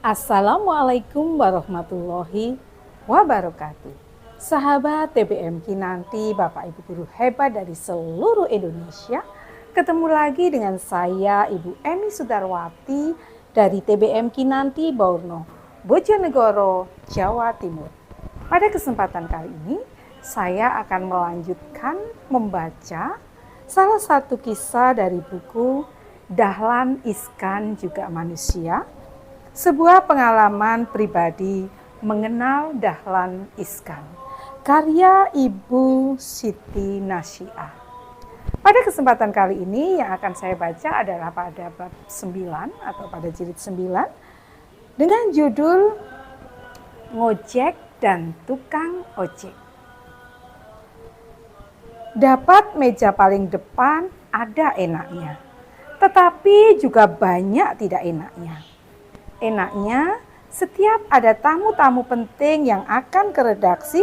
Assalamualaikum warahmatullahi wabarakatuh. Sahabat TBM Kinanti, Bapak Ibu guru hebat dari seluruh Indonesia. Ketemu lagi dengan saya Ibu Emi Sudarwati dari TBM Kinanti Baurno, Bojonegoro, Jawa Timur. Pada kesempatan kali ini, saya akan melanjutkan membaca salah satu kisah dari buku Dahlan Iskan Juga Manusia, sebuah pengalaman pribadi mengenal Dahlan Iskan, karya Ibu Siti Nasyiah. Pada kesempatan kali ini yang akan saya baca adalah pada bab 9 atau pada jilid 9 dengan judul Ngojek dan Tukang Ojek. Dapat meja paling depan ada enaknya, tetapi juga banyak tidak enaknya. Enaknya, setiap ada tamu-tamu penting yang akan ke redaksi,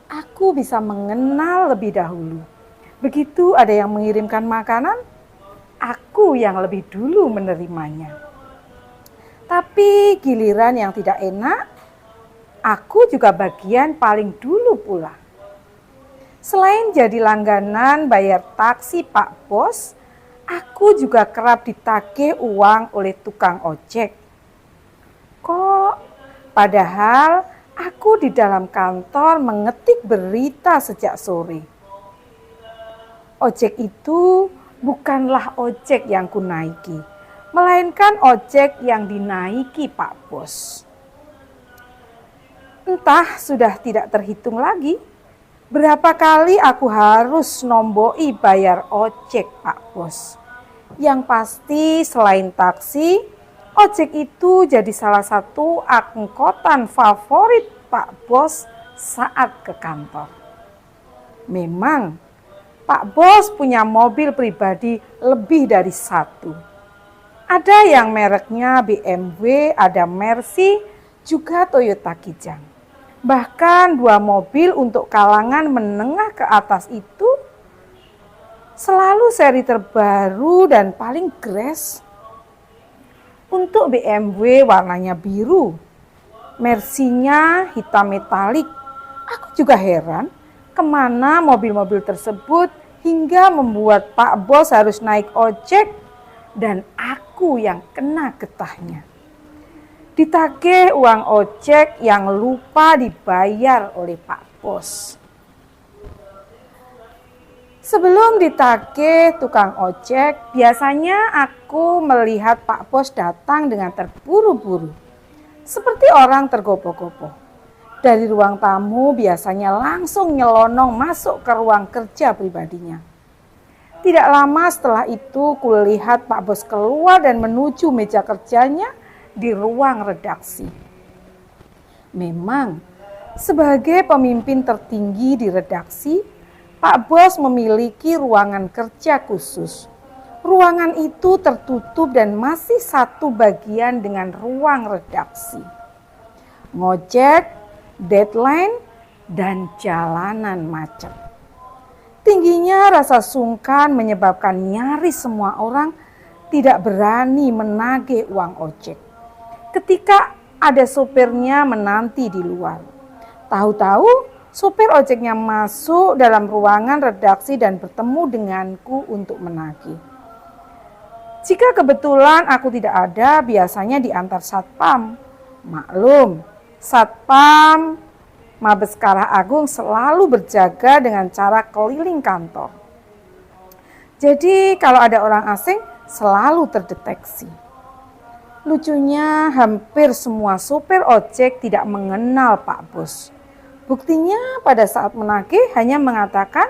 aku bisa mengenal lebih dahulu. Begitu ada yang mengirimkan makanan, aku yang lebih dulu menerimanya. Tapi giliran yang tidak enak, aku juga bagian paling dulu pula. Selain jadi langganan bayar taksi Pak Bos, aku juga kerap ditagih uang oleh tukang ojek. Kok padahal aku di dalam kantor mengetik berita sejak sore. Ojek itu bukanlah ojek yang kunaiki, melainkan ojek yang dinaiki Pak Bos. Entah sudah tidak terhitung lagi berapa kali aku harus nomboi bayar ojek Pak Bos. Yang pasti selain taksi, ojek itu jadi salah satu angkutan favorit Pak Bos saat ke kantor. Memang Pak Bos punya mobil pribadi lebih dari satu. Ada yang mereknya BMW, ada Mercy, juga Toyota Kijang. Bahkan 2 mobil untuk kalangan menengah ke atas itu selalu seri terbaru dan paling gres. Untuk BMW warnanya biru, Mercy-nya hitam metalik. Aku juga heran kemana mobil-mobil tersebut hingga membuat Pak Bos harus naik ojek dan aku yang kena getahnya. Ditagih uang ojek yang lupa dibayar oleh Pak Bos. Sebelum ditagih tukang ojek, biasanya aku melihat Pak Bos datang dengan terburu-buru, seperti orang tergopoh-gopoh. Dari ruang tamu biasanya langsung nyelonong masuk ke ruang kerja pribadinya. Tidak lama setelah itu kulihat Pak Bos keluar dan menuju meja kerjanya di ruang redaksi. Memang, sebagai pemimpin tertinggi di redaksi, Pak Bos memiliki ruangan kerja khusus. Ruangan itu tertutup dan masih satu bagian dengan ruang redaksi. Ngojek, deadline, dan jalanan macet. Tingginya rasa sungkan menyebabkan nyaris semua orang tidak berani menagih uang ojek. Ketika ada sopirnya menanti di luar, tahu-tahu sopir ojeknya masuk dalam ruangan redaksi dan bertemu denganku untuk menagih. Jika kebetulan aku tidak ada, biasanya diantar satpam. Maklum, satpam Mabes Karah Agung selalu berjaga dengan cara keliling kantor. Jadi kalau ada orang asing selalu terdeteksi. Lucunya hampir semua sopir ojek tidak mengenal Pak Bos. Buktinya pada saat menagih hanya mengatakan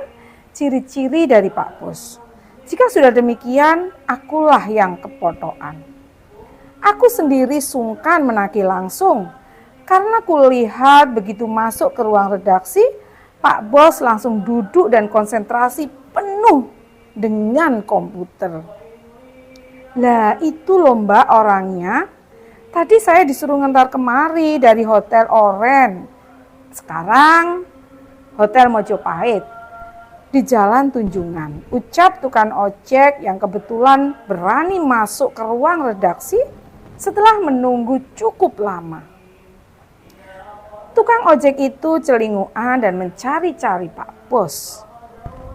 ciri-ciri dari Pak Bos. Jika sudah demikian, akulah yang kepotokan. Aku sendiri sungkan menagih langsung, karena kulihat begitu masuk ke ruang redaksi, Pak Bos langsung duduk dan konsentrasi penuh dengan komputer. Lah itu loh Mbak orangnya. Tadi saya disuruh ngantar kemari dari Hotel Oren. Sekarang Hotel Mojopahit di Jalan Tunjungan. Ucap tukang ojek yang kebetulan berani masuk ke ruang redaksi Setelah menunggu cukup lama, tukang ojek itu celinguan dan mencari-cari Pak Bos.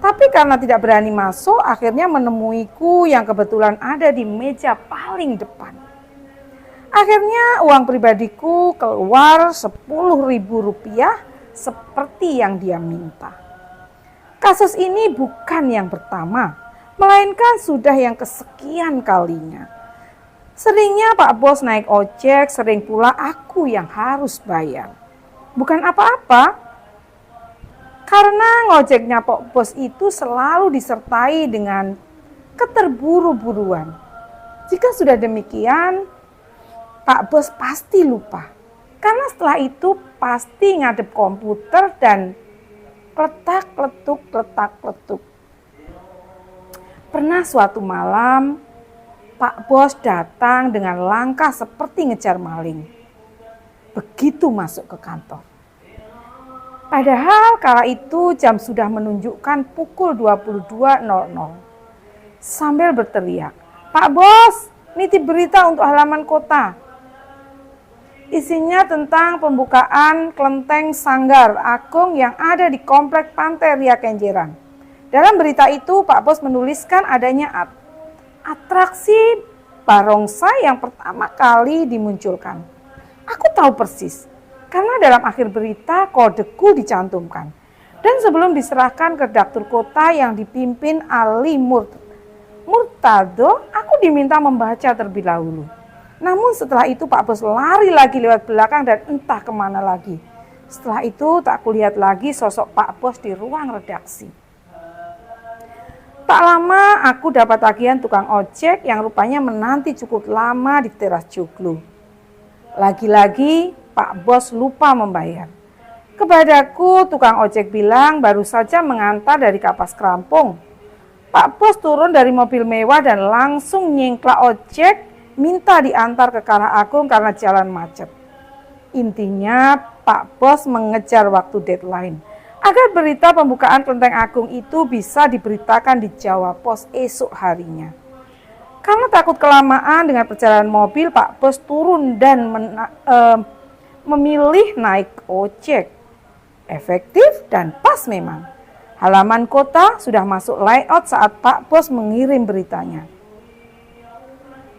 Tapi karena tidak berani masuk, akhirnya menemuiku yang kebetulan ada di meja paling depan. Akhirnya uang pribadiku keluar Rp10.000 seperti yang dia minta. Kasus ini bukan yang pertama, melainkan sudah yang kesekian kalinya. Seringnya Pak Bos naik ojek, sering pula aku yang harus bayar. Bukan apa-apa, karena ngojeknya Pak Bos itu selalu disertai dengan keterburu-buruan. Jika sudah demikian, Pak Bos pasti lupa. Karena setelah itu pasti ngadep komputer dan letak-letuk. Pernah suatu malam, Pak Bos datang dengan langkah seperti ngejar maling. Begitu masuk ke kantor. Padahal kala itu jam sudah menunjukkan pukul 22.00. Sambil berteriak, "Pak Bos, nitip berita untuk halaman kota." Isinya tentang pembukaan kelenteng Sanggar Agung yang ada di Komplek Pantai Ria Kenjeran. Dalam berita itu Pak Bos menuliskan adanya atraksi barongsai yang pertama kali dimunculkan. Aku tahu persis, karena dalam akhir berita kodeku dicantumkan. Dan sebelum diserahkan ke redaktur kota yang dipimpin Ali Murtado, aku diminta membaca terlebih dahulu. Namun setelah itu Pak Bos lari lagi lewat belakang dan entah kemana lagi. Setelah itu tak kulihat lagi sosok Pak Bos di ruang redaksi. Tak lama aku dapat tagihan tukang ojek yang rupanya menanti cukup lama di teras joglo. Lagi-lagi Pak Bos lupa membayar. Kepadaku tukang ojek bilang baru saja mengantar dari Kapas Kerampung. Pak Bos turun dari mobil mewah dan langsung nyengklak ojek minta diantar ke Karang Agung karena jalan macet. Intinya Pak Bos mengejar waktu deadline agar berita pembukaan kelenteng agung itu bisa diberitakan di Jawa Pos esok harinya. Karena takut kelamaan dengan perjalanan mobil, Pak Bos turun dan memilih naik ojek. Efektif dan pas memang. Halaman kota sudah masuk layout saat Pak Bos mengirim beritanya.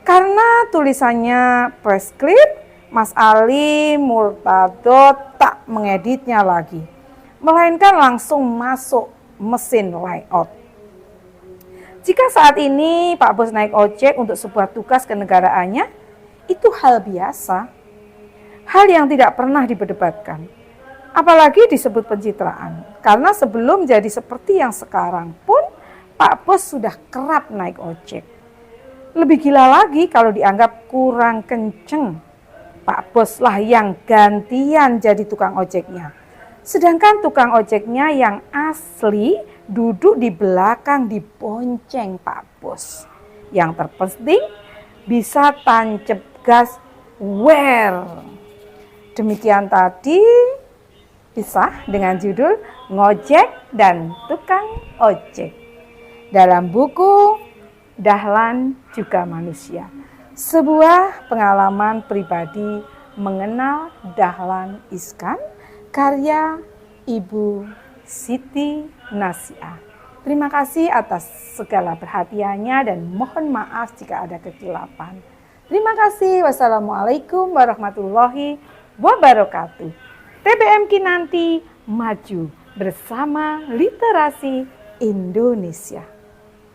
Karena tulisannya press clip, Mas Ali Murtado tak mengeditnya lagi, melainkan langsung masuk mesin layout. Jika saat ini Pak Bos naik ojek untuk sebuah tugas kenegaraannya, itu hal biasa. Hal yang tidak pernah diperdebatkan. Apalagi disebut pencitraan. Karena sebelum jadi seperti yang sekarang pun, Pak Bos sudah kerap naik ojek. Lebih gila lagi kalau dianggap kurang kenceng. Pak Bos lah yang gantian jadi tukang ojeknya. Sedangkan tukang ojeknya yang asli duduk di belakang dibonceng Pak Bos. Yang terpenting bisa tancap gas Demikian tadi kisah dengan judul Ngojek dan Tukang Ojek dalam buku Dahlan Juga Manusia. Sebuah pengalaman pribadi mengenal Dahlan Iskan, karya Ibu Siti Nasiah. Terima kasih atas segala perhatiannya dan mohon maaf jika ada kekeliruan. Terima kasih. Wassalamualaikum warahmatullahi wabarakatuh. TBM Kinanti maju bersama literasi Indonesia.